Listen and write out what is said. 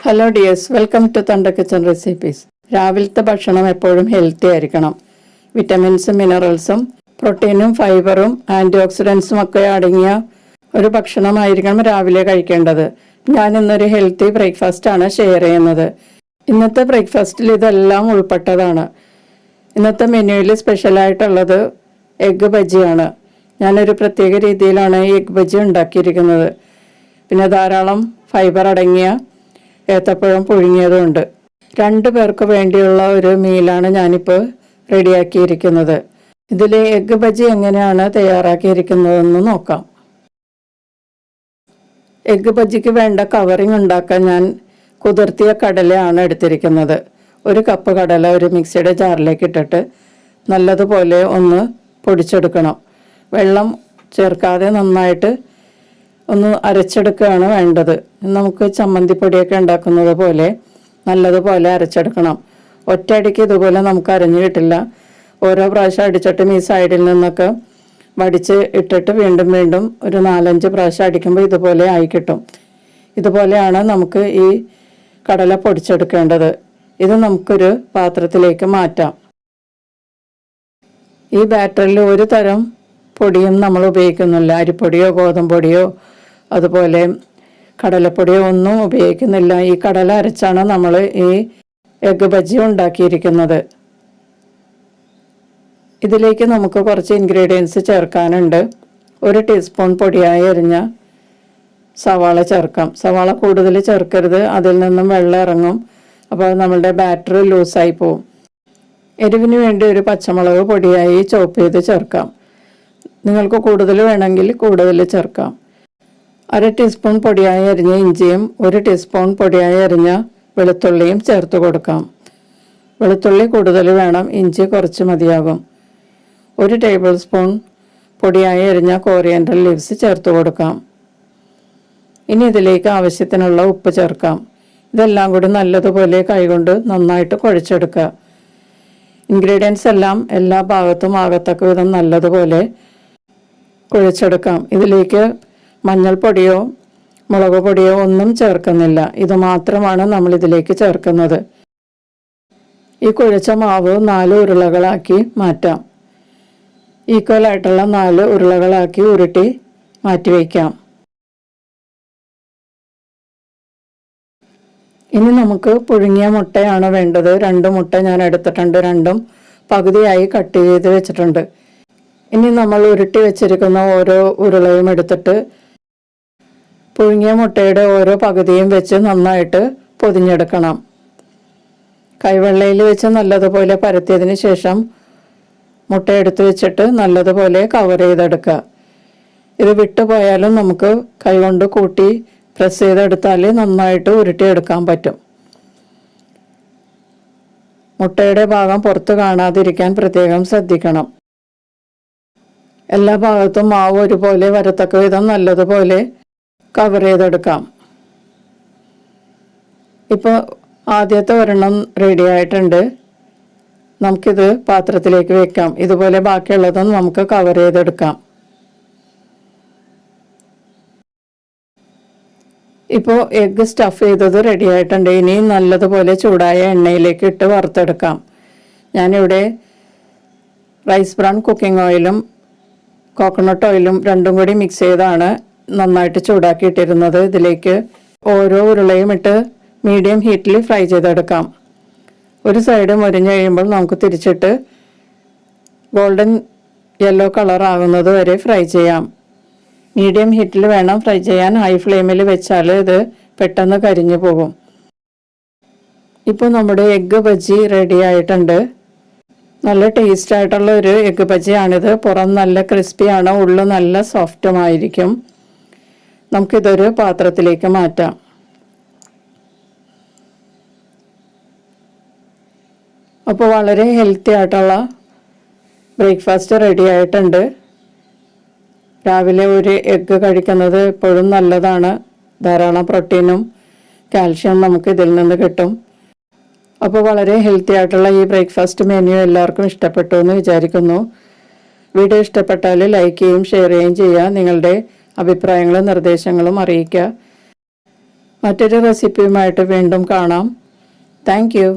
Hello dears, welcome to thunder kitchen recipes. രാവിലത്തെ ഭക്ഷണം എപ്പോഴും ഹെൽത്തി ആയിരിക്കണം. വിറ്റമിൻസും മിനറൽസും പ്രോട്ടീനും ഫൈബറും ആൻറ്റി ഓക്സിഡൻസും ഒക്കെ അടങ്ങിയ ഒരു ഭക്ഷണമായിരിക്കണം രാവിലെ കഴിക്കേണ്ടത്. ഞാൻ ഇന്നൊരു ഹെൽത്തി ബ്രേക്ക്ഫാസ്റ്റാണ് ഷെയർ ചെയ്യുന്നത്. ഇന്നത്തെ ബ്രേക്ക്ഫാസ്റ്റിൽ ഇതെല്ലാം ഉൾപ്പെട്ടതാണ്. ഇന്നത്തെ മെനുവിൽ സ്പെഷ്യലായിട്ടുള്ളത് എഗ്ഗ് ബജ്ജിയാണ്. ഞാനൊരു പ്രത്യേക രീതിയിലാണ് ഈ എഗ്ഗ് ബജ്ജി ഉണ്ടാക്കിയിരിക്കുന്നത്. പിന്നെ ധാരാളം ഫൈബർ അടങ്ങിയ ഏത്തപ്പഴം പുഴുങ്ങിയതുണ്ട്. 2 പേർക്ക് വേണ്ടിയുള്ള ഒരു മീലാണ് ഞാനിപ്പോൾ റെഡിയാക്കിയിരിക്കുന്നത്. ഇതിൽ എഗ്ഗ് ബജ്ജി എങ്ങനെയാണ് തയ്യാറാക്കിയിരിക്കുന്നതെന്ന് നോക്കാം. എഗ്ഗ് ബജ്ജിക്ക് വേണ്ട കവറിങ് ഉണ്ടാക്കാൻ ഞാൻ കുതിർത്തിയ കടലയാണ് എടുത്തിരിക്കുന്നത്. 1 കപ്പ് കടല ഒരു മിക്സിയുടെ ജാറിലേക്ക് ഇട്ടിട്ട് നല്ലതുപോലെ ഒന്ന് പൊടിച്ചെടുക്കണം. വെള്ളം ചേർക്കാതെ നന്നായിട്ട് ഒന്ന് അരച്ചെടുക്കുകയാണ് വേണ്ടത്. നമുക്ക് ചമ്മന്തിപ്പൊടിയൊക്കെ ഉണ്ടാക്കുന്നത് പോലെ നല്ലതുപോലെ അരച്ചെടുക്കണം. ഒറ്റയടിക്ക് ഇതുപോലെ നമുക്ക് അരഞ്ഞു കിട്ടില്ല. ഓരോ പ്രാവശ്യം അടിച്ചിട്ടും ഈ സൈഡിൽ നിന്നൊക്കെ വടിച്ച് ഇട്ടിട്ട് വീണ്ടും വീണ്ടും ഒരു 4-5 പ്രാവശ്യം അടിക്കുമ്പോൾ ഇതുപോലെ ആയി കിട്ടും. ഇതുപോലെയാണ് നമുക്ക് ഈ കടല പൊടിച്ചെടുക്കേണ്ടത്. ഇത് നമുക്കൊരു പാത്രത്തിലേക്ക് മാറ്റാം. ഈ ബാറ്ററിൽ ഒരു തരം പൊടിയും നമ്മൾ ഉപയോഗിക്കുന്നില്ല. അരിപ്പൊടിയോ ഗോതമ്പൊടിയോ അതുപോലെ കടലപ്പൊടിയോ ഒന്നും ഉപയോഗിക്കുന്നില്ല. ഈ കടല അരച്ചാണ് നമ്മൾ ഈ എഗ്ഗ് ബജ്ജി ഉണ്ടാക്കിയിരിക്കുന്നത്. ഇതിലേക്ക് നമുക്ക് കുറച്ച് ഇൻഗ്രീഡിയൻസ് ചേർക്കാനുണ്ട്. 1 ടീസ്പൂൺ പൊടിയായി അരിഞ്ഞ സവാള ചേർക്കാം. സവാള കൂടുതൽ ചേർക്കരുത്, അതിൽ നിന്നും വെള്ളം ഇറങ്ങും. അപ്പോൾ നമ്മളുടെ ബാറ്റർ ലൂസായി പോവും. എരിവിന് വേണ്ടി 1 പച്ചമുളക് പൊടിയായി ചോപ്പ് ചെയ്ത് ചേർക്കാം. നിങ്ങൾക്ക് കൂടുതൽ വേണമെങ്കിൽ കൂടുതൽ ചേർക്കാം. 1/2 ടീസ്പൂൺ പൊടിയായി അരിഞ്ഞ ഇഞ്ചിയും 1 ടീസ്പൂൺ പൊടിയായി അരിഞ്ഞ വെളുത്തുള്ളിയും ചേർത്ത് കൊടുക്കാം. വെളുത്തുള്ളി കൂടുതൽ വേണം, ഇഞ്ചി കുറച്ച് മതിയാകും. 1 ടേബിൾ സ്പൂൺ പൊടിയായി അരിഞ്ഞ കോറിയാണ്ടർ ലീവ്സ് ചേർത്ത് കൊടുക്കാം. ഇനി ഇതിലേക്ക് ആവശ്യത്തിനുള്ള ഉപ്പ് ചേർക്കാം. ഇതെല്ലാം കൂടി നല്ലതുപോലെ കൈകൊണ്ട് നന്നായിട്ട് കുഴച്ചെടുക്കുക. ഇൻഗ്രീഡിയൻസ് എല്ലാം എല്ലാ ഭാഗത്തും ആകത്തക്ക വിധം നല്ലതുപോലെ കുഴച്ചെടുക്കാം. ഇതിലേക്ക് മഞ്ഞൾപ്പൊടിയോ മുളക് പൊടിയോ ഒന്നും ചേർക്കുന്നില്ല. ഇത് മാത്രമാണ് നമ്മൾ ഇതിലേക്ക് ചേർക്കുന്നത്. ഈ കുഴച്ച മാവ് 4 ഉരുളകളാക്കി മാറ്റാം. ഈക്വലായിട്ടുള്ള 4 ഉരുളകളാക്കി ഉരുട്ടി മാറ്റിവെക്കാം. ഇനി നമുക്ക് പുഴുങ്ങിയ മുട്ടയാണ് വേണ്ടത്. 2 മുട്ട ഞാൻ എടുത്തിട്ടുണ്ട്. 2ഉം പകുതിയായി കട്ട് ചെയ്ത് വെച്ചിട്ടുണ്ട്. ഇനി നമ്മൾ ഉരുട്ടി വെച്ചിരിക്കുന്ന ഓരോ ഉരുളയും എടുത്തിട്ട് പുഴുങ്ങിയ മുട്ടയുടെ ഓരോ പകുതിയും വെച്ച് നന്നായിട്ട് പൊതിഞ്ഞെടുക്കണം. കൈവെള്ളയിൽ വെച്ച് നല്ലതുപോലെ പരത്തിയതിന് ശേഷം മുട്ട എടുത്ത് വെച്ചിട്ട് നല്ലതുപോലെ കവർ ചെയ്തെടുക്കുക. ഇത് വിട്ടുപോയാലും നമുക്ക് കൈകൊണ്ട് കൂട്ടി പ്രസ് ചെയ്തെടുത്താൽ നന്നായിട്ട് ഉരുട്ടിയെടുക്കാൻ പറ്റും. മുട്ടയുടെ ഭാഗം പുറത്ത് കാണാതിരിക്കാൻ പ്രത്യേകം ശ്രദ്ധിക്കണം. എല്ലാ ഭാഗത്തും മാവ് ഒരുപോലെ വരത്തക്ക വിധം നല്ലതുപോലെ കവർ ചെയ്തെടുക്കാം. ഇപ്പോൾ ആദ്യത്തെ ഒരെണ്ണം റെഡി ആയിട്ടുണ്ട്. നമുക്കിത് പാത്രത്തിലേക്ക് വെക്കാം. ഇതുപോലെ ബാക്കിയുള്ളതും നമുക്ക് കവർ ചെയ്തെടുക്കാം. ഇപ്പോൾ എഗ്ഗ് സ്റ്റഫ് ചെയ്തത് റെഡി ആയിട്ടുണ്ട്. ഇനി നല്ലതുപോലെ ചൂടായ എണ്ണയിലേക്ക് ഇട്ട് വറുത്തെടുക്കാം. ഞാനിവിടെ റൈസ് ബ്രാൻ കുക്കിംഗ് ഓയിലും കോക്കനട്ട് ഓയിലും 2ഉം കൂടി മിക്സ് ചെയ്താണ് നന്നായിട്ട് ചൂടാക്കിയിട്ടിരുന്നത്. ഇതിലേക്ക് ഓരോ ഉരുളയും ഇട്ട് മീഡിയം ഹീറ്റിൽ ഫ്രൈ ചെയ്തെടുക്കാം. ഒരു സൈഡ് മുരിഞ്ഞ് കഴിയുമ്പോൾ നമുക്ക് തിരിച്ചിട്ട് ഗോൾഡൻ യെല്ലോ കളർ ആകുന്നത് വരെ ഫ്രൈ ചെയ്യാം. മീഡിയം ഹീറ്റിൽ വേണം ഫ്രൈ ചെയ്യാൻ. ഹൈ ഫ്ലെയിമിൽ വെച്ചാൽ ഇത് പെട്ടെന്ന് കരിഞ്ഞു പോകും. ഇപ്പോൾ നമ്മുടെ എഗ്ഗ് ബജ്ജി റെഡി ആയിട്ടുണ്ട്. നല്ല ടേസ്റ്റ് ആയിട്ടുള്ള ഒരു എഗ്ഗ് ബജ്ജിയാണിത്. പുറം നല്ല ക്രിസ്പിയാണ്, ഉള്ളു നല്ല സോഫ്റ്റുമായിരിക്കും. നമുക്കിതൊരു പാത്രത്തിലേക്ക് മാറ്റാം. അപ്പോൾ വളരെ ഹെൽത്തി ആയിട്ടുള്ള ബ്രേക്ക്ഫാസ്റ്റ് റെഡി ആയിട്ടുണ്ട്. രാവിലെ ഒരു എഗ്ഗ് കഴിക്കുന്നത് എപ്പോഴും നല്ലതാണ്. ധാരാളം പ്രോട്ടീനും കാൽഷ്യം നമുക്ക് ഇതിൽ നിന്ന് കിട്ടും. അപ്പോൾ വളരെ ഹെൽത്തി ആയിട്ടുള്ള ഈ ബ്രേക്ക്ഫാസ്റ്റ് മെനു എല്ലാവർക്കും ഇഷ്ടപ്പെട്ടു എന്ന് വിചാരിക്കുന്നു. വീഡിയോ ഇഷ്ടപ്പെട്ടാൽ ലൈക്ക് ചെയ്യും ഷെയർ ചെയ്യുകയും ചെയ്യുക. നിങ്ങളുടെ അഭിപ്രായങ്ങളും നിർദ്ദേശങ്ങളും അറിയിക്കുക. മറ്റൊരു റെസിപ്പിയുമായിട്ട് വീണ്ടും കാണാം. Thank you.